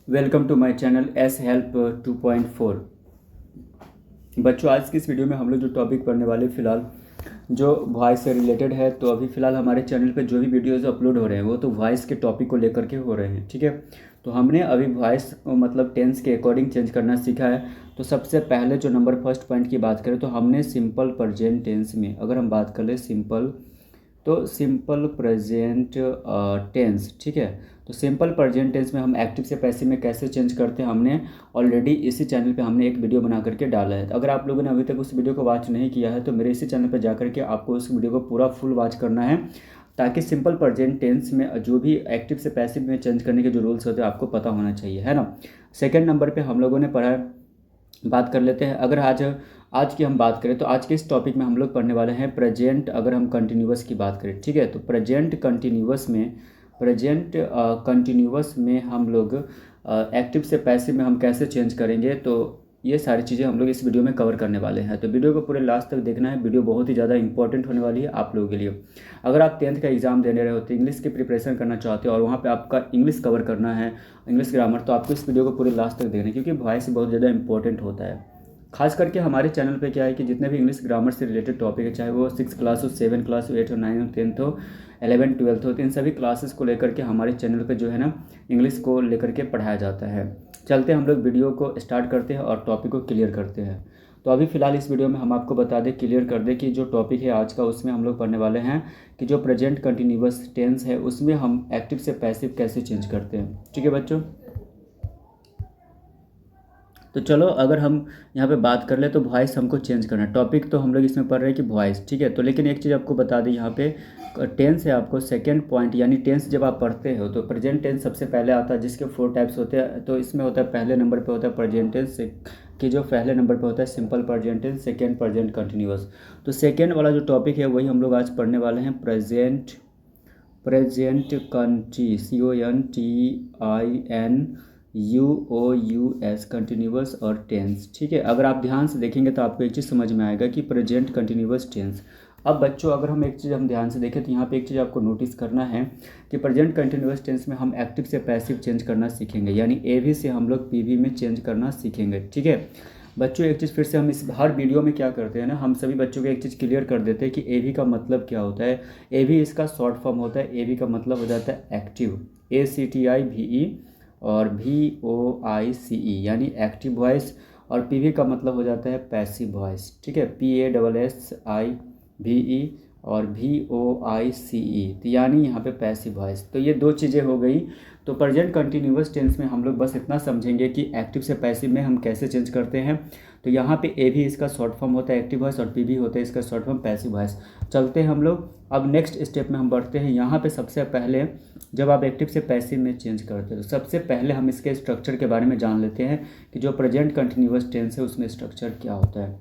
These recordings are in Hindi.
Welcome to my channel S help 2.4। बच्चों, आज की इस वीडियो में हम लोग जो टॉपिक पढ़ने वाले फ़िलहाल जो वॉइस से रिलेटेड है। तो अभी फ़िलहाल हमारे चैनल पे जो भी वीडियोस अपलोड हो रहे हैं वो तो वॉइस के टॉपिक को लेकर के हो रहे हैं, ठीक है। तो हमने अभी वॉइस मतलब टेंस के अकॉर्डिंग चेंज करना सीखा है। तो सबसे पहले जो नंबर फर्स्ट पॉइंट की बात करें तो हमने सिंपल प्रेजेंट टेंस में अगर हम बात कर ले सिंपल प्रेजेंट टेंस, ठीक है। तो सिंपल प्रेजेंट टेंस में हम एक्टिव से पैसिव में कैसे चेंज करते हैं हमने ऑलरेडी इसी चैनल पे हमने एक वीडियो बना करके डाला है। तो अगर आप लोगों ने अभी तक उस वीडियो को वॉच नहीं किया है तो मेरे इसी चैनल पर जा करके आपको उस वीडियो को पूरा फुल वॉच करना है, ताकि सिंपल प्रेजेंट टेंस में जो भी एक्टिव से पैसिव में चेंज करने के जो रूल्स होते हैं आपको पता होना चाहिए, है ना। सेकेंड नंबर पर हम लोगों ने पढ़ा बात कर लेते हैं। अगर आज की हम बात करें तो आज के इस टॉपिक में हम लोग पढ़ने वाले हैं प्रेजेंट। अगर हम कंटिन्यूअस की बात करें, ठीक है, तो प्रेजेंट कंटिन्यूअस में हम लोग एक्टिव से पैसिव में हम कैसे चेंज करेंगे, तो ये सारी चीज़ें हम लोग इस वीडियो में कवर करने वाले हैं। तो वीडियो को पूरे लास्ट तक देखना है, वीडियो बहुत ही ज़्यादा इंपॉर्टेंट होने वाली है आप लोगों के लिए। अगर आप 10th का एग्ज़ाम देने रहे होते, इंग्लिश की प्रिपरेशन करना चाहते हो और वहाँ पे आपका इंग्लिश कवर करना है, इंग्लिश ग्रामर, तो आपको इस वीडियो को पूरे लास्ट तक देखना है, क्योंकि वॉइस बहुत ज़्यादा इंपॉर्टेंट होता है। खास करके हमारे चैनल पे क्या है कि जितने भी इंग्लिश ग्रामर से रिलेटेड टॉपिक है, चाहे वो 6 क्लास हो, 7 क्लास हो, 8 हो, 9 हो, 10th हो, 11 12th हो, तो इन सभी क्लासेस को लेकर के हमारे चैनल पे जो है ना इंग्लिश को लेकर के पढ़ाया जाता है। चलते हम लोग वीडियो को स्टार्ट करते हैं और टॉपिक को क्लियर करते हैं। तो अभी फ़िलहाल इस वीडियो में हम आपको बता दें, क्लियर कर दें कि जो टॉपिक है आज का उसमें हम लोग पढ़ने वाले हैं कि जो प्रेजेंट कंटिन्यूअस टेंस है उसमें हम एक्टिव से पैसिव कैसे चेंज करते हैं, ठीक है बच्चों। तो चलो अगर हम यहाँ पे बात कर ले तो वॉइस हमको चेंज करना है। टॉपिक तो हम लोग इसमें पढ़ रहे हैं कि वॉइस, ठीक है। तो लेकिन एक चीज़ आपको बता दें, यहाँ पे टेंस है आपको सेकंड पॉइंट, यानी टेंस जब आप पढ़ते हो तो प्रेजेंट टेंस सबसे पहले आता है, जिसके 4 टाइप्स होते हैं। तो इसमें होता है पहले नंबर पे होता है प्रेजेंट टेंस कि जो पहले नंबर पे होता है simple present tense, second present continuous. तो सेकेंड वाला जो टॉपिक है वही हम लोग आज पढ़ने वाले हैं, प्रेजेंट CONTINUOUS कंटिन्यूअस और टेंस, ठीक है। अगर आप ध्यान से देखेंगे तो आपको एक चीज़ समझ में आएगा कि प्रेजेंट कंटिन्यूअस टेंस। अब बच्चों अगर हम एक चीज़ हम ध्यान से देखें तो यहाँ पे एक चीज़ आपको नोटिस करना है कि प्रेजेंट कंटिन्यूअस टेंस में हम एक्टिव से पैसिव चेंज करना सीखेंगे, यानी AV से हम लोग PV में चेंज करना सीखेंगे, ठीक है बच्चों। एक चीज़ फिर से हम इस हर वीडियो में क्या करते हैं ना, हम सभी बच्चों को एक चीज़ क्लियर कर देते हैं कि AV का मतलब क्या होता है। AV इसका शॉर्ट फॉर्म होता है, AV का मतलब हो जाता है एक्टिव, ACTIVE, और VOICE यानी एक्टिव वॉइस, और PV का मतलब हो जाता है पैसिव वॉइस, ठीक है, PASSIVE और VOICE, तो यानी यहाँ पे पैसिव वॉइस। तो ये दो चीज़ें हो गई। तो प्रेजेंट कंटिन्यूअस टेंस में हम लोग बस इतना समझेंगे कि एक्टिव से पैसिव में हम कैसे चेंज करते हैं। तो यहाँ पे AV इसका शॉर्ट फॉर्म होता है एक्टिव वॉइस और PV होता है इसका शॉर्ट फॉर्म पैसिव वॉइस। चलते हैं हम लोग अब नेक्स्ट स्टेप में हम बढ़ते हैं। यहाँ पे सबसे पहले जब आप एक्टिव से पैसिव में चेंज करते हो तो सबसे पहले हम इसके स्ट्रक्चर के बारे में जान लेते हैं कि जो प्रेजेंट कंटिन्यूअस टेंस है उसमें स्ट्रक्चर क्या होता है।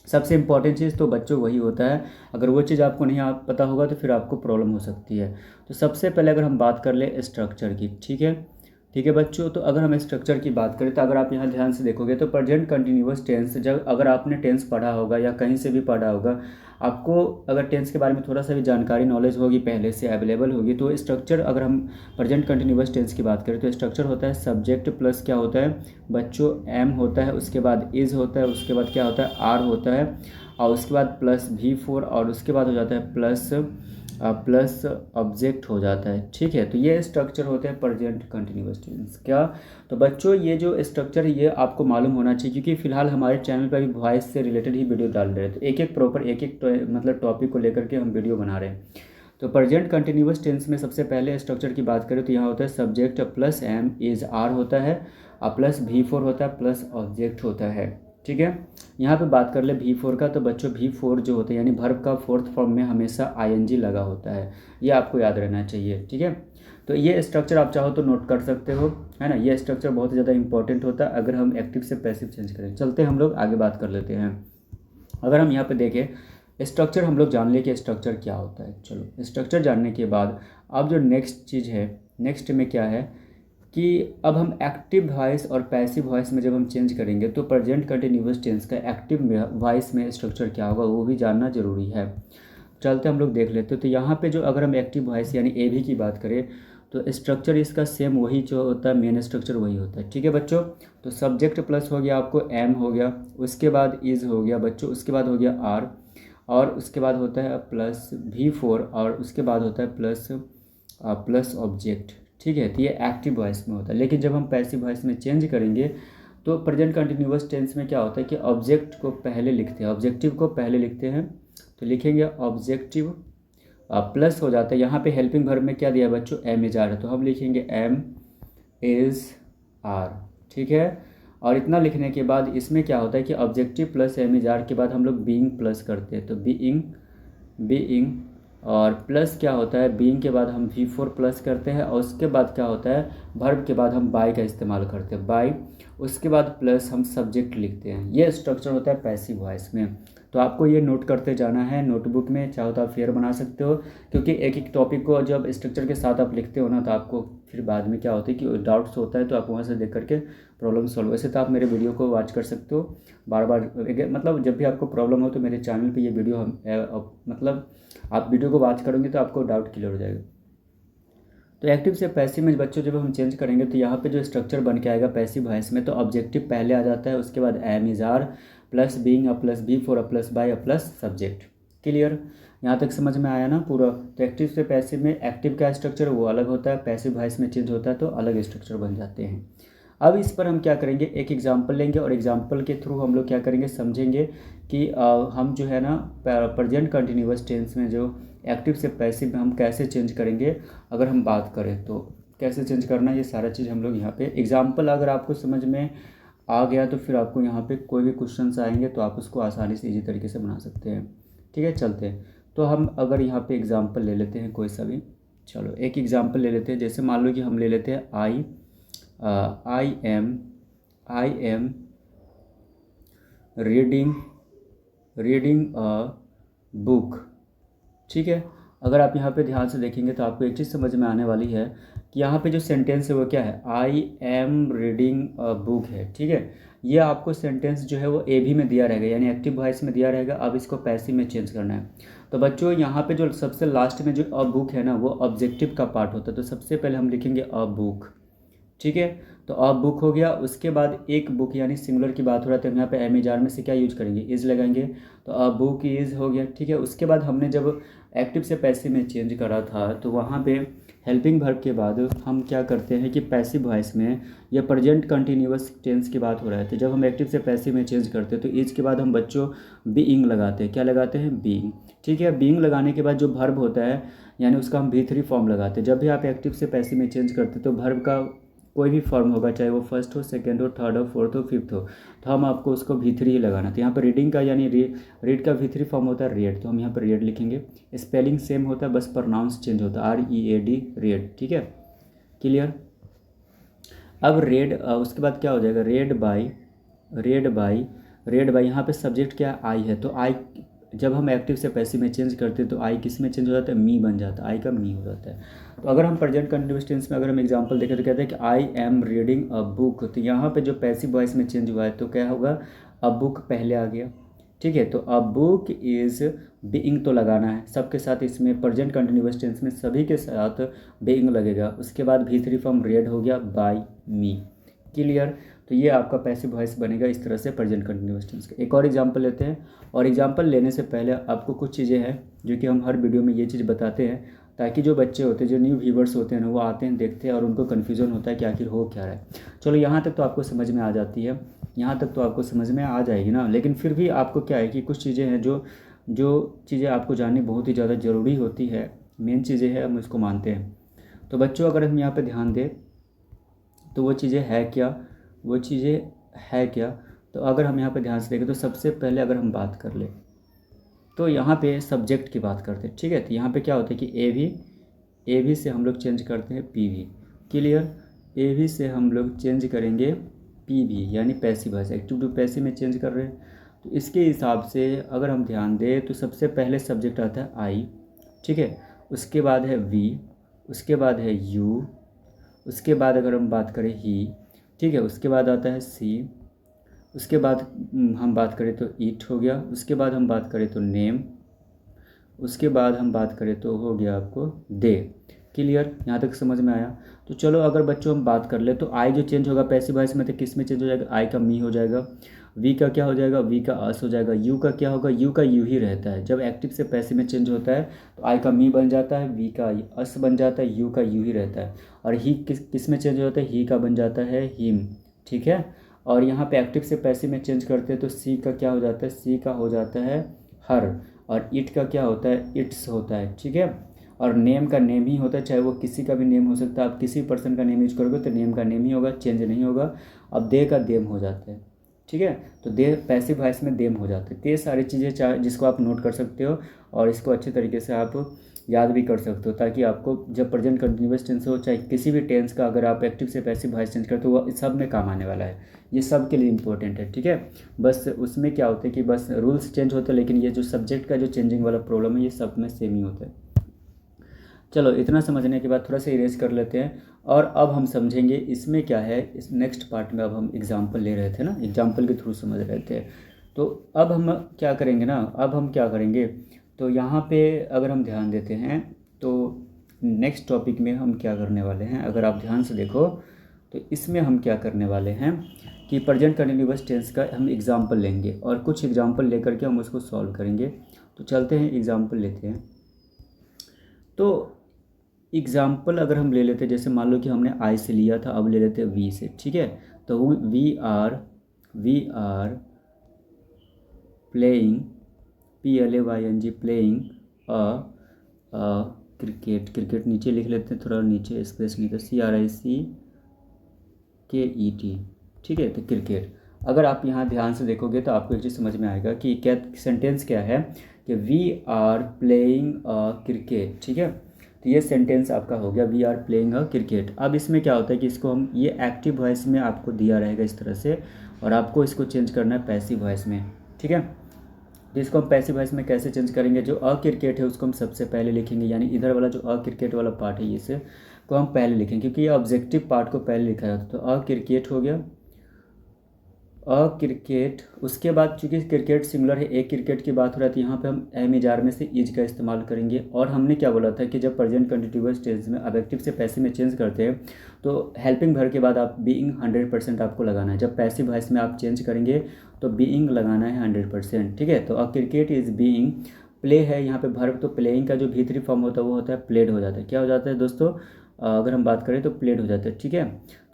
सबसे इम्पॉर्टेंट चीज़ तो बच्चों वही होता है, अगर वो चीज़ आपको नहीं पता होगा तो फिर आपको प्रॉब्लम हो सकती है। तो सबसे पहले अगर हम बात कर ले स्ट्रक्चर की, ठीक है बच्चों। तो अगर हम स्ट्रक्चर की बात करें तो अगर आप यहाँ ध्यान से देखोगे तो प्रेजेंट कंटिन्यूअस टेंस, जब अगर आपने टेंस पढ़ा होगा या कहीं से भी पढ़ा होगा, आपको अगर टेंस के बारे में थोड़ा सा भी जानकारी नॉलेज होगी, पहले से अवेलेबल होगी, तो स्ट्रक्चर अगर हम प्रेजेंट कंटिन्यूअस टेंस की बात करें तो स्ट्रक्चर होता है सब्जेक्ट प्लस क्या होता है बच्चों एम होता है, उसके बाद इज़ होता है, उसके बाद क्या होता है आर होता है, और उसके बाद प्लस V4, और उसके बाद हो जाता है प्लस ऑब्जेक्ट हो जाता है, ठीक है। तो ये स्ट्रक्चर होते हैं प्रेजेंट कंटिन्यूअस टेंस क्या। तो बच्चों ये जो स्ट्रक्चर है ये आपको मालूम होना चाहिए, क्योंकि फिलहाल हमारे चैनल पर अभी वॉइस से रिलेटेड ही वीडियो डाल रहे हैं। तो एक एक मतलब टॉपिक को लेकर के हम वीडियो बना रहे हैं। तो प्रेजेंट कंटिन्यूअस टेंस में सबसे पहले स्ट्रक्चर की बात करें तो यहाँ होता है subject plus am is are होता है, और प्लस V4 होता है, प्लस ऑब्जेक्ट होता है, ठीक है। यहाँ पे बात कर ले V4 का, तो बच्चों V4 जो होता है यानी वर्ब का फोर्थ फॉर्म में हमेशा ING लगा होता है, ये आपको याद रहना चाहिए, ठीक है। तो ये स्ट्रक्चर आप चाहो तो नोट कर सकते हो, है ना। ये स्ट्रक्चर बहुत ज़्यादा इंपॉर्टेंट होता है अगर हम एक्टिव से पैसिव चेंज करें। चलते हम लोग आगे बात कर लेते हैं। अगर हम यहाँ पे देखें स्ट्रक्चर, हम लोग जान ले कि स्ट्रक्चर क्या होता है। चलो स्ट्रक्चर जानने के बाद अब जो नेक्स्ट चीज़ है, नेक्स्ट में क्या है कि अब हम एक्टिव वॉइस और पैसिव वॉइस में जब हम चेंज करेंगे तो प्रेजेंट कंटिन्यूअस टेंस का एक्टिव वॉइस में स्ट्रक्चर क्या होगा वो भी जानना ज़रूरी है। चलते हम लोग देख लेते हैं। तो यहाँ पे जो अगर हम एक्टिव वॉइस यानी AV की बात करें तो स्ट्रक्चर इसका सेम वही जो होता है, मेन स्ट्रक्चर वही होता है। ठीक है बच्चों, तो सब्जेक्ट प्लस हो गया आपको एम हो गया, उसके बाद इज़ हो गया बच्चों, उसके बाद हो गया आर, और उसके बाद होता है प्लस V4, और उसके बाद होता है प्लस ऑब्जेक्ट। ठीक है, तो ये एक्टिव वॉइस में होता है। लेकिन जब हम पैसिव वॉइस में चेंज करेंगे तो प्रेजेंट कंटिन्यूअस टेंस में क्या होता है कि ऑब्जेक्ट को पहले लिखते हैं, ऑब्जेक्टिव को पहले लिखते हैं। तो लिखेंगे ऑब्जेक्टिव प्लस हो जाता है। यहाँ पे हेल्पिंग वर्ब में क्या दिया है बच्चों, एम इज आर है, तो हम लिखेंगे एम इज़ आर। ठीक है, और इतना लिखने के बाद इसमें क्या होता है कि objective plus am is are के बाद हम लोग बीइंग प्लस करते हैं, तो बीइंग और प्लस क्या होता है, बीइंग के बाद हम V4 प्लस करते हैं, और उसके बाद क्या होता है, वर्ब के बाद हम बाय का इस्तेमाल करते हैं, बाय, उसके बाद प्लस हम सब्जेक्ट लिखते हैं। ये स्ट्रक्चर होता है पैसिव वॉइस में। तो आपको ये नोट करते जाना है नोटबुक में, चाहो तो आप फेयर बना सकते हो, क्योंकि एक एक टॉपिक को जब स्ट्रक्चर के साथ आप लिखते हो ना, तो आपको फिर बाद में क्या होता है कि डाउट्स होता है, तो आप वहाँ से देख करके प्रॉब्लम सॉल्व। वैसे तो आप मेरे वीडियो को वॉच कर सकते हो बार बार, मतलब जब भी आपको प्रॉब्लम हो तो मेरे चैनल पे ये वीडियो मतलब आप वीडियो को वॉच करोगे तो आपको डाउट क्लियर हो जाएगा। तो एक्टिव से पैसिव में बच्चों जब हम चेंज करेंगे तो यहाँ पे जो स्ट्रक्चर बन के आएगा पैसिव वॉइस में, तो ऑब्जेक्टिव पहले आ जाता है, उसके बाद am is are plus being plus V4 plus by plus subject. Clear, यहाँ तक समझ में आया ना पूरा। तो एक्टिव से पैसिव में एक्टिव का स्ट्रक्चर वो अलग होता है, पैसिव वॉइस में चेंज होता है तो अलग स्ट्रक्चर बन जाते हैं। अब इस पर हम क्या करेंगे, एक एग्जाम्पल लेंगे और एग्जाम्पल के थ्रू हम लोग क्या करेंगे, समझेंगे कि हम जो है ना प्रेजेंट कंटिन्यूअस टेंस में जो एक्टिव से पैसिव में हम कैसे चेंज करेंगे। अगर हम बात करें तो कैसे चेंज करना है, ये सारा चीज़ हम लोग यहाँ पे एग्जाम्पल अगर आपको समझ में आ गया तो फिर आपको यहाँ पे कोई भी क्वेश्चन आएंगे तो आप उसको आसानी से इजी तरीके से बना सकते हैं। ठीक है, चलते हैं। तो हम अगर यहाँ पे एग्जाम्पल ले लेते हैं कोई सा भी, चलो एक एग्जाम्पल ले लेते हैं। जैसे मान लो कि हम ले लेते हैं I am reading a book. ठीक है, अगर आप यहाँ पे ध्यान से देखेंगे तो आपको एक चीज़ समझ में आने वाली है कि यहाँ पे जो सेंटेंस है वो क्या है, I am reading a book है। ठीक है, ये आपको सेंटेंस जो है वो AB में दिया रहेगा, यानी एक्टिव वॉइस में दिया रहेगा। अब इसको पैसिव में चेंज करना है। तो बच्चों यहाँ पे जो सबसे लास्ट में जो अ बुक है ना, वो ऑब्जेक्टिव का पार्ट होता है, तो सबसे पहले हम लिखेंगे अ बुक। ठीक है, तो अ बुक हो गया, उसके बाद एक बुक यानी सिंगुलर की बात हो रहा है तो हम यहाँ पे एम इज आर में से क्या यूज करेंगे, इज लगाएंगे, तो अ बुक इज हो गया। ठीक है, उसके बाद हमने जब एक्टिव से पैसिव में चेंज करा था तो वहाँ पे हेल्पिंग वर्ब के बाद हम क्या करते हैं कि पैसिव वॉइस में या प्रेजेंट कंटिन्यूअस टेंस की बात हो रहा है, तो जब हम एक्टिव से पैसिव में चेंज करते हैं तो इज के बाद हम बच्चों बीइंग लगाते हैं। क्या लगाते हैं, बीइंग। ठीक है, बीइंग लगाने के बाद जो वर्ब होता है यानी उसका हम V3 फॉर्म लगाते हैं। जब भी आप एक्टिव से पैसिव में चेंज करते हैं तो वर्ब का कोई भी फॉर्म होगा, चाहे वो फर्स्ट हो, सेकंड हो, थर्ड हो, फोर्थ हो, फिफ्थ हो, तो हम आपको उसको V3 ही लगाना। तो यहाँ पर रीडिंग का यानी रीड का V3 फॉर्म होता है रेड, तो हम यहाँ पर रेड लिखेंगे। स्पेलिंग सेम होता है, बस प्रोनाउंस चेंज होता है, READ रेड। ठीक है, क्लियर। अब रेड, उसके बाद क्या हो जाएगा, रेड बाई यहाँ पे सब्जेक्ट क्या आई है, तो आई जब हम एक्टिव से पैसिव में चेंज करते हैं तो आई किस में चेंज हो जाता है, मी बन जाता है, आई का मी हो जाता है। तो अगर हम प्रेजेंट कंटिन्यूअस टेंस में अगर हम एग्जांपल देखें तो कहते हैं कि I am reading a book, तो यहाँ पे जो पैसिव वॉइस में चेंज हुआ है तो क्या होगा, अ बुक पहले आ गया। ठीक है, तो अ बुक इज़ बीइंग तो लगाना है सबके साथ, इसमें प्रेजेंट कंटिन्यूअस टेंस में सभी के साथ बीइंग लगेगा। उसके बाद V3 फॉर्म रेड हो गया बाय मी। क्लियर, तो ये आपका पैसिव वॉइस बनेगा इस तरह से प्रेजेंट कंटिन्यूअस टेंस का। एक और एग्जांपल लेते हैं, और एग्जांपल लेने से पहले आपको कुछ चीज़ें हैं जो कि हम हर वीडियो में ये चीज़ बताते हैं, ताकि जो बच्चे होते हैं, जो न्यू व्यूवर्स होते हैं ना, वो आते हैं, देखते हैं और उनको कन्फ्यूज़न होता है कि आखिर हो क्या रहा है। चलो यहाँ तक तो आपको समझ में आ जाती है, यहाँ तक तो आपको समझ में आ जाएगी ना। लेकिन फिर भी आपको क्या है कि कुछ चीज़ें हैं जो चीज़ें आपको जाननी बहुत ही ज़्यादा ज़रूरी होती है, मेन चीज़ें हैं, हम इसको मानते हैं। तो बच्चों अगर हम यहाँ पर ध्यान दें तो वो चीज़ें है क्या, तो अगर हम यहाँ पे ध्यान से देखें तो सबसे पहले अगर हम बात कर ले तो यहाँ पे सब्जेक्ट की बात करते हैं। ठीक है, तो यहाँ पे क्या होता है कि ए भी से हम लोग चेंज करते हैं PV। क्लियर, ए भी से हम लोग चेंज करेंगे PV, यानी passive voice, active to passive में चेंज कर रहे हैं। तो इसके हिसाब से अगर हम ध्यान दें तो सबसे पहले सब्जेक्ट आता है आई। ठीक है, उसके बाद है V, उसके बाद है U, उसके बाद अगर हम बात करें ही, ठीक है, उसके बाद आता है सी, उसके बाद हम बात करें तो ईट हो गया, उसके बाद हम बात करें तो नेम, उसके बाद हम बात करें तो हो गया आपको दे। क्लियर, यहाँ तक समझ में आया। तो चलो अगर बच्चों हम बात कर ले तो आई जो चेंज होगा पैसिव वॉइस में तो किस में चेंज हो जाएगा, आई का मी हो जाएगा, वी का क्या हो जाएगा, वी का अस हो जाएगा, यू का क्या होगा, यू का यू ही रहता है। जब एक्टिव से पैसिव में चेंज होता है तो आई का मी बन जाता है, वी का अस बन जाता है, यू का यू ही रहता है। और ही किस में चेंज होता है, ही का बन जाता है हिम, ठीक है। और यहाँ पे एक्टिव से पैसिव में चेंज करते हैं तो सी का क्या हो जाता है, सी का हो जाता है हर, और इट का क्या होता है, इट्स होता है, ठीक है। और नेम का नेम ही होता है, चाहे वो किसी का भी नेम हो सकता है। आप किसी पर्सन का नेम यूज करोगे तो नेम का नेम ही होगा, चेंज नहीं होगा। अब दे का देम हो जाता है, ठीक है। तो दे पैसिव वॉइस में देम हो जाते हैं। तो ये सारी चीज़ें जिसको आप नोट कर सकते हो और इसको अच्छे तरीके से आप याद भी कर सकते हो, ताकि आपको जब प्रेजेंट कंटिन्यूअस टेंस हो चाहे किसी भी टेंस का अगर आप एक्टिव से पैसिव वॉइस चेंज करते हो वो सब में काम आने वाला है। ये सब के लिए इंपॉर्टेंट है, ठीक है। बस उसमें क्या होता है कि बस रूल्स चेंज होते हैं, लेकिन ये जो सब्जेक्ट का जो चेंजिंग वाला प्रॉब्लम है ये सब में सेम ही होता है। चलो इतना समझने के बाद थोड़ा सा इरेज कर लेते हैं और अब हम समझेंगे इसमें क्या है। इस नेक्स्ट पार्ट में अब हम एग्जाम्पल ले रहे थे ना, एग्जाम्पल के थ्रू समझ रहे थे। तो अब हम क्या करेंगे ना, अब हम क्या करेंगे, तो यहाँ पे अगर हम ध्यान देते हैं तो नेक्स्ट टॉपिक में हम क्या करने वाले हैं, अगर आप ध्यान से देखो तो इसमें हम क्या करने वाले हैं कि प्रेजेंट कंटिन्यूअस टेंस का हम एग्जाम्पल लेंगे और कुछ एग्जाम्पल लेकर के हम उसको सॉल्व करेंगे। तो चलते हैं एग्जाम्पल लेते हैं। तो एग्जाम्पल अगर हम ले लेते हैं, जैसे मान लो कि हमने आई से लिया था, अब ले लेते हैं वी से, ठीक है। तो we are playing, PLAYING playing cricket नीचे लिख लेते हैं, थोड़ा नीचे स्पेस नहीं था, CRICKET, ठीक है। तो क्रिकेट, अगर आप यहाँ ध्यान से देखोगे तो आपको एक चीज़ समझ में आएगा कि क्या सेंटेंस क्या है कि वी आर प्लेइंग क्रिकेट, ठीक है। तो ये सेंटेंस आपका हो गया, वी आर प्लेइंग क्रिकेट। अब इसमें क्या होता है कि इसको हम ये एक्टिव वॉइस में आपको दिया रहेगा इस तरह से, और आपको इसको चेंज करना है पैसिव वॉइस में, ठीक है। तो इसको हम पैसिव वॉइस में कैसे चेंज करेंगे, जो क्रिकेट है उसको हम सबसे पहले लिखेंगे, यानी इधर वाला जो क्रिकेट वाला पार्ट है इसे को हम पहले लिखेंगे, क्योंकि ये ऑब्जेक्टिव पार्ट को पहले लिखा जाता है। तो क्रिकेट हो गया, क्रिकेट। उसके बाद चूंकि क्रिकेट सिंगुलर है, एक क्रिकेट की बात हो रही थी, यहाँ पे हम एम इजार में से इज का इस्तेमाल करेंगे। और हमने क्या बोला था कि जब प्रेजेंट कंटिन्यूअस टेंस में अब एक्टिव से पैसिव में चेंज करते हैं तो हेल्पिंग वर्ब के बाद आप बीइंग 100% आपको लगाना है। जब पैसिव वॉइस में आप चेंज करेंगे तो बीइंग लगाना है 100%, ठीक है। तो क्रिकेट इज़ बीइंग, प्ले है यहाँ पे वर्ब, तो प्लेइंग का जो भीतरी फॉर्म होता है वो होता है प्लेड हो जाता है। क्या हो जाता है दोस्तों, अगर हम बात करें तो प्लेड हो जाता है, ठीक है।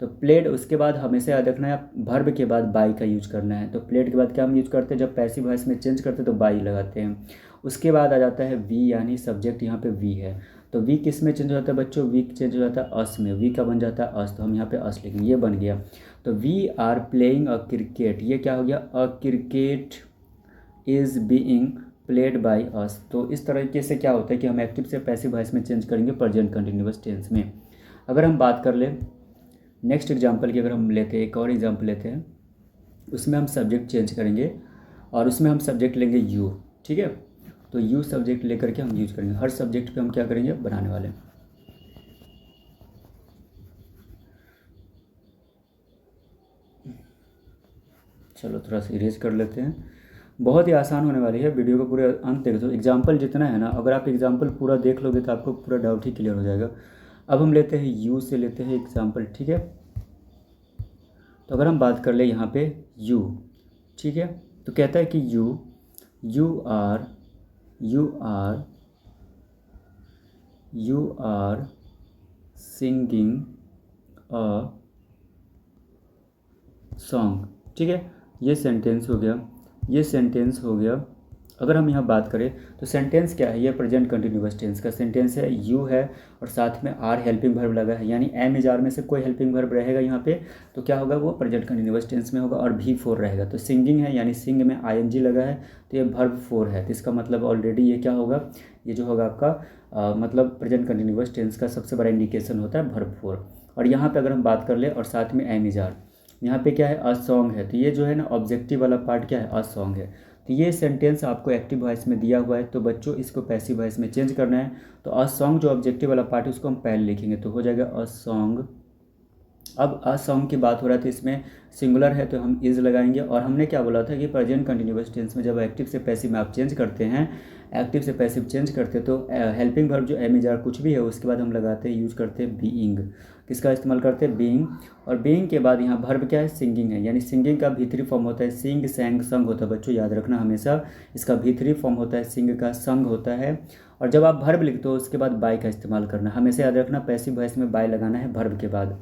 तो प्लेड, उसके बाद हमेशा याद रखना है वर्ब के बाद बाई का यूज करना है। तो प्लेड के बाद क्या हम यूज करते हैं, जब पैसिव वॉइस में चेंज करते हैं तो बाई लगाते हैं। उसके बाद आ जाता है वी, यानी सब्जेक्ट यहाँ पे वी है। तो वी किस में चेंज हो जाता है बच्चों, वी चेंज हो जाता है अस में, वी का बन जाता है अस, तो हम यहाँ पे अस लिखेंगे, ये बन गया। तो वी आर प्लेइंग क्रिकेट, ये क्या हो गया, cricket is being played by us. तो इस तरीके से क्या होता है कि हम एक्टिव से पैसिव वॉइस में चेंज करेंगे प्रेजेंट कंटिन्यूअस टेंस में। अगर हम बात कर लें नेक्स्ट एग्जांपल की, अगर हम लेते हैं एक और एग्जांपल लेते हैं, उसमें हम सब्जेक्ट चेंज करेंगे और उसमें हम सब्जेक्ट लेंगे यू, ठीक है। तो यू सब्जेक्ट लेकर के हम यूज करेंगे, हर सब्जेक्ट पे हम क्या करेंगे, बनाने वाले हैं। चलो थोड़ा सा इरेज कर लेते हैं, बहुत ही आसान होने वाली है, वीडियो को पूरे अंत तक तो एग्जाम्पल जितना है ना, अगर आप एग्जाम्पल पूरा देख लोगे तो आपको पूरा डाउट ही क्लियर हो जाएगा। अब हम लेते हैं यू से लेते हैं एग्जाम्पल, ठीक है। तो अगर हम बात कर ले यहाँ पे यू, ठीक है, तो कहता है कि you are singing a song, ठीक है। ये सेंटेंस हो गया। अगर हम यहाँ बात करें तो सेंटेंस क्या है, ये प्रेजेंट कंटिन्यूअस टेंस का सेंटेंस है, यू है और साथ में आर हेल्पिंग वर्ब लगा है, यानी एम इज आर में से कोई हेल्पिंग वर्ब रहेगा यहाँ पे तो क्या होगा, वो प्रेजेंट कंटिन्यूअस टेंस में होगा, और V4 रहेगा। तो सिंगिंग है, यानी सिंग में ING लगा है, तो ये वर्ब 4 है। तो इसका मतलब ऑलरेडी ये क्या होगा, ये जो होगा आपका मतलब प्रेजेंट कंटिन्यूअस टेंस का सबसे बड़ा इंडिकेशन होता है वर्ब 4। और यहाँ पर अगर हम बात कर ले और साथ में एम इज आर, यहाँ पे क्या है, अ सॉन्ग है, तो ये जो है ना ऑब्जेक्टिव वाला पार्ट क्या है, अ सॉन्ग है। तो ये सेंटेंस आपको एक्टिव वॉइस में दिया हुआ है, तो बच्चों इसको पैसिव वॉइस में चेंज करना है। तो अ सॉन्ग जो ऑब्जेक्टिव वाला पार्ट है उसको हम पहले लिखेंगे, तो हो जाएगा अ सॉन्ग। अब अ सॉन्ग की बात हो रहा था, इसमें सिंगुलर है तो हम इज़ लगाएंगे। और हमने क्या बोला था कि प्रेजेंट कंटिन्यूअस टेंस में जब एक्टिव से पैसिव में आप चेंज करते हैं एक्टिव से पैसिव चेंज करते तो हेल्पिंग वर्ब जो एम इज आर कुछ भी है उसके बाद हम लगाते हैं, यूज करते हैं बीइंग। किसका इस्तेमाल करते हैं? बीइंग। और बीइंग के बाद यहाँ वर्ब क्या है? सिंगिंग है, यानी सिंगिंग का भी थ्री फॉर्म होता है, सिंग, सैंग, संग होता है। बच्चों याद रखना हमेशा, इसका भी थ्री फॉर्म होता है, सिंग का संग होता है। और जब आप वर्ब लिखते हो उसके बाद बाय का इस्तेमाल करना, हमेशा याद रखना पैसिव वॉइस में बाय लगाना है वर्ब के बाद।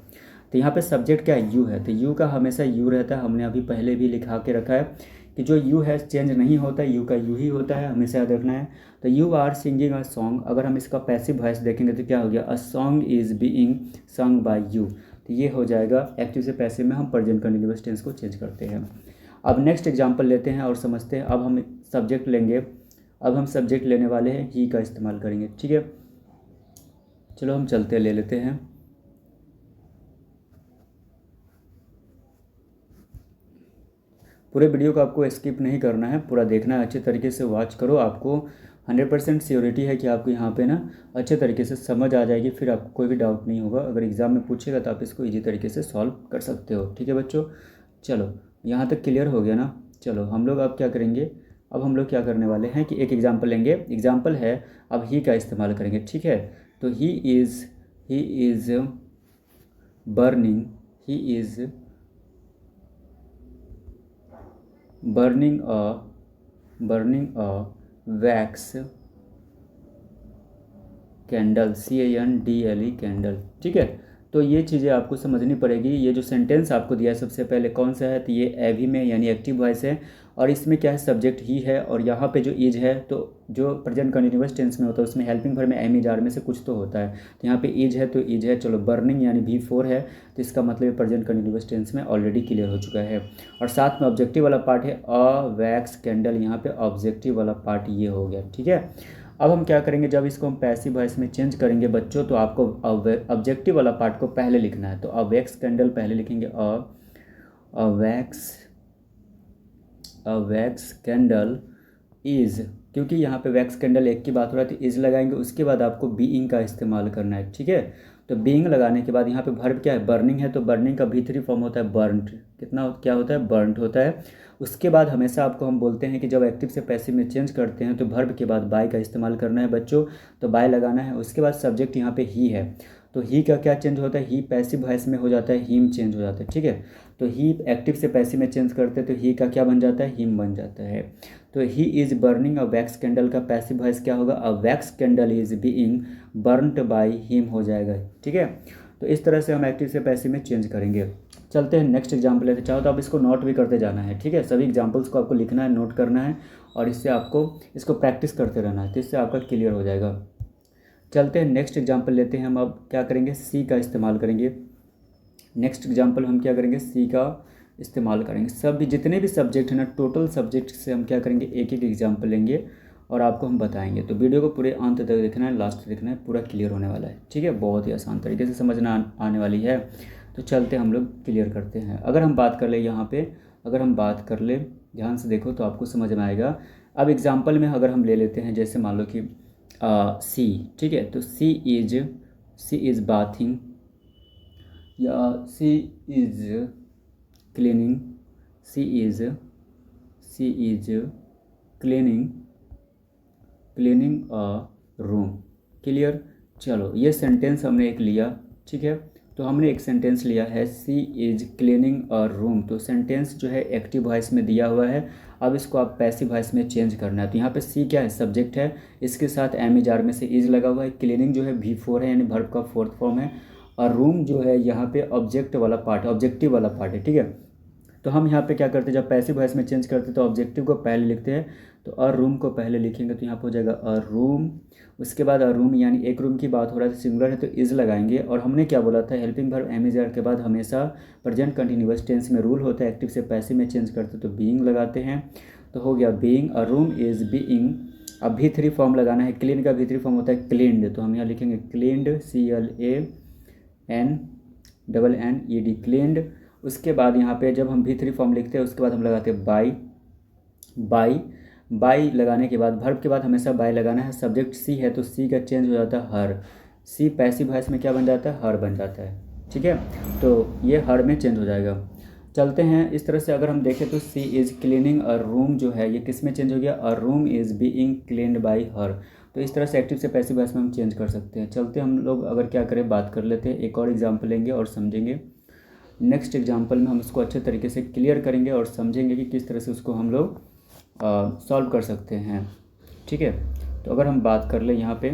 तो यहाँ पे सब्जेक्ट क्या है? यू है, तो यू का हमेशा यू रहता है। हमने अभी पहले भी लिखा के रखा है कि जो यू है चेंज नहीं होता है, यू का यू ही होता है, हमेशा याद रखना है। तो you are singing a song, अगर हम इसका पैसिव वॉइस देखेंगे तो क्या हो गया? A song is being sung by you. तो ये हो जाएगा एक्टिव से पैसिव में हम प्रेजेंट कंटिन्यूअस टेंस को चेंज करते हैं। अब नेक्स्ट एग्जांपल लेते हैं और समझते हैं। अब हम सब्जेक्ट लेंगे, अब हम सब्जेक्ट लेने वाले हैं, ही का इस्तेमाल करेंगे। ठीक है, चलो हम चलते ले लेते हैं। पूरे वीडियो को आपको स्किप नहीं करना है, पूरा देखना है, अच्छे तरीके से वॉच करो। आपको 100% श्योरिटी है कि आपको यहाँ पे ना अच्छे तरीके से समझ आ जाएगी, फिर आपको कोई भी डाउट नहीं होगा। अगर एग्ज़ाम में पूछेगा तो आप इसको इजी तरीके से सॉल्व कर सकते हो। ठीक है बच्चों, चलो यहाँ तक क्लियर हो गया ना। चलो हम लोग अब क्या करेंगे, अब हम लोग क्या करने वाले हैं कि एक एग्जाम्पल लेंगे। एग्जाम्पल है, अब ही का इस्तेमाल करेंगे। ठीक है, तो he is burning, he is burning a wax candle, CANDLE candle. ठीक है, तो ये चीज़ें आपको समझनी पड़ेगी। ये जो सेंटेंस आपको दिया है सबसे पहले कौन सा है? तो ये एवी में यानी एक्टिव वॉइस है, और इसमें क्या है? सब्जेक्ट ही है, और यहाँ पे जो इज है तो जो प्रेजेंट कंटिन्यूअस टेंस में होता है उसमें हेल्पिंग वर्ब में एम इज आर में से कुछ तो होता है। तो यहाँ पे इज है तो इज है। चलो बर्निंग यानी V4 है, तो इसका मतलब प्रेजेंट कंटिन्यूअस टेंस में ऑलरेडी क्लियर हो चुका है। और साथ में ऑब्जेक्टिव वाला पार्ट है अ वैक्स कैंडल, यहाँ पे ऑब्जेक्टिव वाला पार्ट ये हो गया। ठीक है, अब हम क्या करेंगे, जब इसको हम पैसिव वॉइस में चेंज करेंगे बच्चों, तो आपको ऑब्जेक्टिव वाला पार्ट को पहले लिखना है। तो अ वैक्स कैंडल पहले लिखेंगे, अ वैक्स कैंडल इज़, क्योंकि यहाँ पे वैक्स कैंडल एक की बात हो रहा है तो इज़ लगाएंगे। उसके बाद आपको बीइंग का इस्तेमाल करना है। ठीक है, तो बीइंग लगाने के बाद यहाँ पे वर्ब क्या है? बर्निंग है, तो बर्निंग का भी3 फॉर्म होता है बर्न्ट। कितना क्या होता है? बर्न्ट होता है। उसके बाद हमेशा आपको हम बोलते हैं कि जब एक्टिव से पैसिव में चेंज करते हैं तो वर्ब के बाद बाय का इस्तेमाल करना है बच्चों, तो बाय लगाना है। उसके बाद सब्जेक्ट यहाँ पे ही है, तो ही का क्या चेंज होता है? ही पैसिव वॉइस में हो जाता है, हीम चेंज हो जाता है। ठीक है, तो ही एक्टिव से पैसिव में चेंज करते हैं तो ही का क्या बन जाता है? हीम बन जाता है। तो he is burning a wax candle का पैसिव वॉइस क्या होगा? A wax candle is being burned by him हो जाएगा। ठीक है, तो इस तरह से हम एक्टिव से पैसिव में चेंज करेंगे। चलते हैं नेक्स्ट एग्जाम्पल लेते, चाहो तो आप इसको नोट भी करते जाना है। ठीक है, सभी एग्जाम्पल्स को आपको लिखना है, नोट करना है, और इससे आपको इसको प्रैक्टिस करते रहना है, तो इससे आपका क्लियर हो जाएगा। चलते हैं नेक्स्ट एग्जाम्पल लेते हैं। हम अब क्या करेंगे? सी का इस्तेमाल करेंगे। नेक्स्ट एग्जाम्पल हम क्या करेंगे? सी का इस्तेमाल करेंगे। सभी जितने भी सब्जेक्ट हैं ना, टोटल सब्जेक्ट से हम क्या करेंगे? एक एक एग्जाम्पल लेंगे और आपको हम बताएंगे। तो वीडियो को पूरे अंत तक देखना है, लास्ट तक देखना है, पूरा क्लियर होने वाला है। ठीक है, बहुत ही आसान तरीके से समझना आने वाली है। तो चलते हम लोग क्लियर करते हैं। अगर हम बात कर ले यहाँ पे, अगर हम बात कर ले, ध्यान से देखो तो आपको समझ में आएगा। अब एग्जाम्पल में अगर हम ले लेते हैं, जैसे मान लो कि सी। ठीक है, तो सी इज़ बाथिंग, या she is cleaning, she is cleaning a room. Clear. चलो ये सेंटेंस हमने एक लिया। ठीक है, तो हमने एक सेंटेंस लिया है, सी इज़ क्लीनिंग अ रूम। तो सेंटेंस जो है एक्टिव वॉइस में दिया हुआ है। अब इसको आप पैसिव वॉइस में चेंज करना है। तो यहाँ पे सी क्या है? सब्जेक्ट है, इसके साथ एम इज आर में से इज लगा हुआ है। क्लीनिंग जो है V4 है, यानी वर्ब का 4th फॉर्म है। और रूम जो है यहाँ पे ऑब्जेक्ट वाला पार्ट है, ऑब्जेक्टिव वाला पार्ट है। ठीक है, तो हम यहाँ पे क्या करते हैं, जब पैसिव वॉइस में चेंज करते हैं तो ऑब्जेक्टिव को पहले लिखते हैं। तो अ रूम को पहले लिखेंगे, तो यहाँ पे हो जाएगा अ रूम। उसके बाद अ रूम, यानी एक रूम की बात हो रहा है तो सिंगुलर है तो इज़ लगाएंगे। और हमने क्या बोला था? Helping verb am is are के बाद हमेशा प्रेजेंट कंटिन्यूअस टेंस में रूल होता है, एक्टिव से पैसिव में चेंज करते तो बीइंग लगाते हैं। तो हो गया being, a room is being. अब V3 फॉर्म लगाना है, क्लीन का V3 फॉर्म होता है क्लीन्ड, तो हम यहाँ लिखेंगे क्लीन्ड, CLANNED, क्लीन्ड। उसके बाद यहाँ पे जब हम V3 फॉर्म लिखते हैं उसके बाद हम लगाते हैं बाई लगाने के बाद वर्ब के बाद हमेशा बाय लगाना है। सब्जेक्ट सी है तो सी का चेंज हो जाता है हर। सी पैसिव वॉइस में क्या बन जाता है? हर बन जाता है। ठीक है, तो ये हर में चेंज हो जाएगा। चलते हैं इस तरह से। अगर हम देखें तो सी इज़ क्लीनिंग अ रूम जो है ये किस में चेंज हो गया, अ room is being cleaned by her. तो इस तरह से एक्टिव से पैसिव वॉइस में हम चेंज कर सकते हैं। चलते हम लोग अगर क्या करें, बात कर लेते हैं, एक और एग्जाम्पल लेंगे और समझेंगे। नेक्स्ट एग्जाम्पल में हम इसको अच्छे तरीके से क्लियर करेंगे और समझेंगे कि किस तरह से उसको हम लोग सॉल्व कर सकते हैं। ठीक है, तो अगर हम बात कर लें यहाँ पे,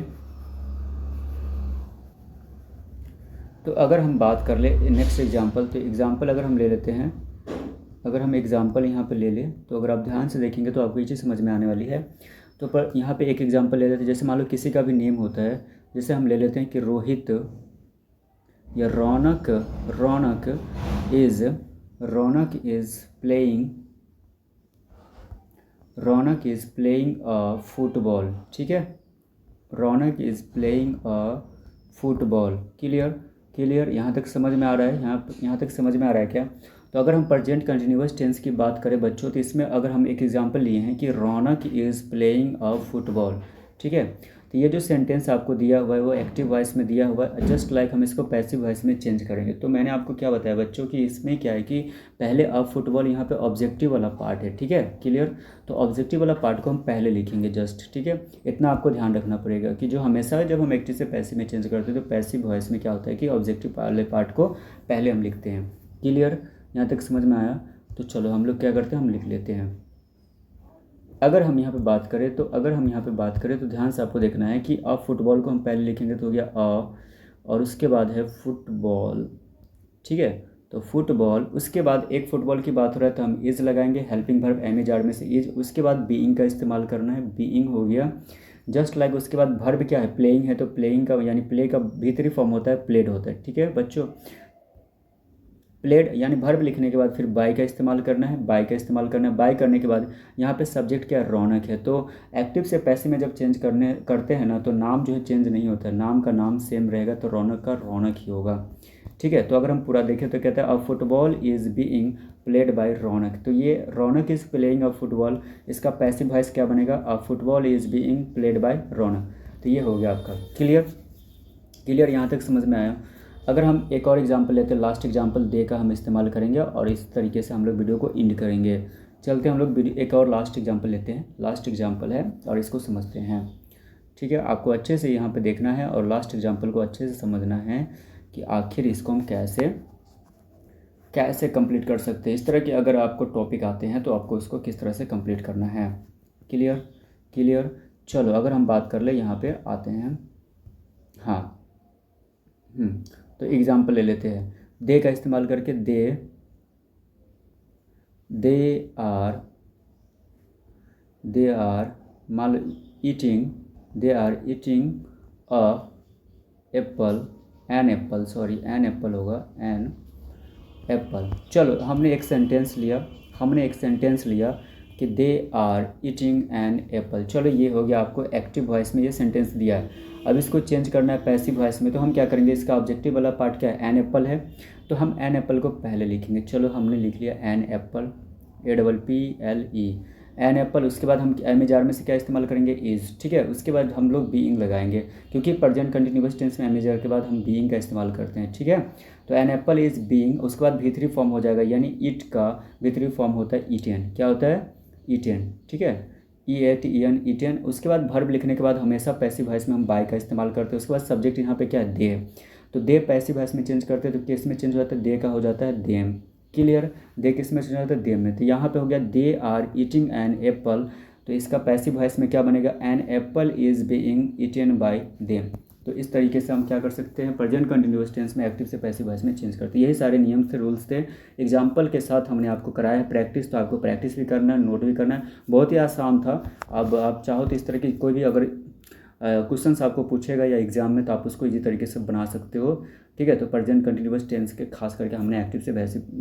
तो अगर हम बात कर ले नेक्स्ट एग्जांपल, तो एग्जांपल अगर हम ले लेते हैं, अगर हम एग्जांपल यहाँ पे ले लें तो अगर आप ध्यान से देखेंगे तो आपको ये चीज़ समझ में आने वाली है। तो पर यहाँ पे एक एग्जांपल ले लेते हैं, जैसे मान लो किसी का भी नेम होता है, जैसे हम ले लेते हैं कि रोहित या Raunak, Raunak is playing a football. ठीक है, Raunak is playing a football. Clear यहाँ तक समझ में आ रहा है, यहाँ तक समझ में आ रहा है क्या? तो अगर हम प्रेजेंट कंटिन्यूअस टेंस की बात करें बच्चों, तो इसमें अगर हम एक एग्जांपल लिए हैं कि रौनक इज़ प्लेइंग अ फुटबॉल। ठीक है, तो ये जो सेंटेंस आपको दिया हुआ है वो एक्टिव वॉइस में दिया हुआ है, जस्ट लाइक हम इसको पैसिव वॉइस में चेंज करेंगे। तो मैंने आपको क्या बताया बच्चों कि इसमें क्या है कि पहले अ फुटबॉल यहाँ पे ऑब्जेक्टिव वाला पार्ट है। ठीक है, क्लियर। तो ऑब्जेक्टिव वाला पार्ट को हम पहले लिखेंगे जस्ट। ठीक है, इतना आपको ध्यान रखना पड़ेगा कि जो हमेशा जब हम एक्टिव से पैसिव में चेंज करते हैं तो पैसिव वॉइस में क्या होता है कि ऑब्जेक्टिव वाले पार्ट को पहले हम लिखते हैं। क्लियर, यहाँ तक समझ में आया? तो चलो हम लोग क्या करते हैं, हम लिख लेते हैं। अगर हम यहाँ पे बात करें तो ध्यान से आपको देखना है कि अ फुटबॉल को हम पहले लिखेंगे तो हो गया अ, और उसके बाद है फुटबॉल। ठीक है, तो फुटबॉल, उसके बाद एक फुटबॉल की बात हो रहा है तो हम इज़ लगाएंगे, helping verb am is are में से इज, उसके बाद बीइंग का इस्तेमाल करना है, बीइंग हो गया जस्ट लाइक। उसके बाद वर्ब क्या है, प्लेइंग है, तो प्लेइंग का यानी प्ले का भीतरी फॉर्म होता है प्लेड होता है। ठीक है बच्चों, प्लेड यानी वर्ब लिखने के बाद फिर बाय का इस्तेमाल करना है, बाय करने के बाद यहाँ पे सब्जेक्ट क्या है, रौनक है। तो एक्टिव से पैसिव में जब चेंज करते हैं ना तो नाम जो है चेंज नहीं होता है, नाम का नाम सेम रहेगा, तो रौनक का रौनक ही होगा। ठीक है, तो अगर हम पूरा देखें तो कहता है a football is being played by Raunak. तो ये Raunak is playing a football, इसका पैसिव वॉइस क्या बनेगा, a football is being played by Raunak. तो ये हो गया आपका क्लियर, यहाँ तक समझ में आया? अगर हम एक और एग्जांपल लेते हैं, लास्ट एग्जांपल दे का हम इस्तेमाल करेंगे और इस तरीके से हम लोग वीडियो को एंड करेंगे। चलते हैं हम लोग एक और लास्ट एग्जांपल लेते हैं, लास्ट एग्जांपल है और इसको समझते हैं। ठीक है, आपको अच्छे से यहाँ पे देखना है और लास्ट एग्जांपल को अच्छे से समझना है कि आखिर इसको हम कैसे कंप्लीट कर सकते हैं। इस तरह के अगर आपको टॉपिक आते हैं तो आपको इसको किस तरह से कंप्लीट करना है। क्लियर। चलो अगर हम बात कर ले, यहाँ पे आते हैं। हाँ, तो एग्जाम्पल ले लेते हैं, दे का इस्तेमाल करके दे आर मान लो they are eating a apple, an apple होगा, एन एप्पल। चलो हमने एक सेंटेंस लिया कि they are eating an apple. चलो ये हो गया, आपको एक्टिव वॉइस में ये सेंटेंस दिया है। अब इसको चेंज करना है पैसिव वॉइस में, तो हम क्या करेंगे, इसका ऑब्जेक्टिव वाला पार्ट क्या है, एन एप्पल है, तो हम एन एप्पल को पहले लिखेंगे। चलो हमने लिख लिया an apple, APPLE, an apple. उसके बाद हम एम एज आर में से क्या इस्तेमाल करेंगे, इज़। ठीक है, उसके बाद हम लोग बीइंग लगाएंगे, क्योंकि प्रेजेंट कंटिन्यूअस टेंस में एम एज आर के बाद हम बीइंग का इस्तेमाल करते हैं। ठीक है, तो एन एप्पल इज़ बीइंग, उसके बाद भीतरी फॉर्म हो जाएगा, यानी इट का भीतरी फॉर्म होता है ईटेन। क्या होता है, ईटेन। ठीक है, EATEN, ईटेन। उसके बाद वर्ब लिखने के बाद हमेशा पैसिव वॉइस में हम बाय का इस्तेमाल करते हैं। उसके बाद सब्जेक्ट यहाँ पे क्या है, दे, तो दे पैसिव वॉइस में चेंज करते हैं तो किस में चेंज हो जाता है, दे का हो जाता है देम। क्लियर, दे किस में चेंज हो जाता है, देम में। तो यहाँ पे हो गया they are eating an apple, तो इसका पैसिव वॉइस में क्या बनेगा, an apple is being eaten by them. तो इस तरीके से हम क्या कर सकते हैं, प्रेजेंट कंटिन्यूअस टेंस में एक्टिव से पैसिव वॉइस में चेंज करते हैं। यही सारे नियम थे, रूल्स थे, एग्जाम्पल के साथ हमने आपको कराया है प्रैक्टिस। तो आपको प्रैक्टिस भी करना है, नोट भी करना है, बहुत ही आसान था। अब आप चाहो तो इस तरह की कोई भी अगर क्वेश्चंस आपको पूछेगा या एग्जाम में तो आप उसको इजी तरीके से बना सकते हो। ठीक है, तो प्रेजेंट कंटिन्यूअस टेंस के खास करके हमने एक्टिव से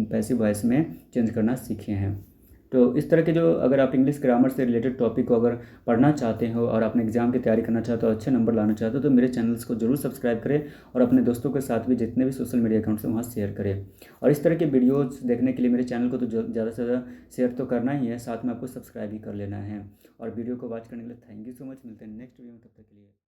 पैसिव वॉइस में चेंज करना सीखे हैं। तो इस तरह के जो अगर आप इंग्लिश ग्रामर से रिलेटेड टॉपिक को अगर पढ़ना चाहते हो और अपने एग्जाम की तैयारी करना चाहते हो, अच्छे नंबर लाना चाहते हो, तो मेरे चैनल्स को जरूर सब्सक्राइब करें और अपने दोस्तों के साथ भी जितने भी सोशल मीडिया अकाउंट्स हैं वहाँ शेयर करें। और इस तरह के वीडियोज़ देखने के लिए मेरे चैनल को तो ज़्यादा से ज़्यादा शेयर तो करना ही है, साथ में आपको सब्सक्राइब भी कर लेना है। और वीडियो को वॉच करने के लिए थैंक यू सो मच। मिलते हैं नेक्स्ट वीडियो में, तब तक के लिए।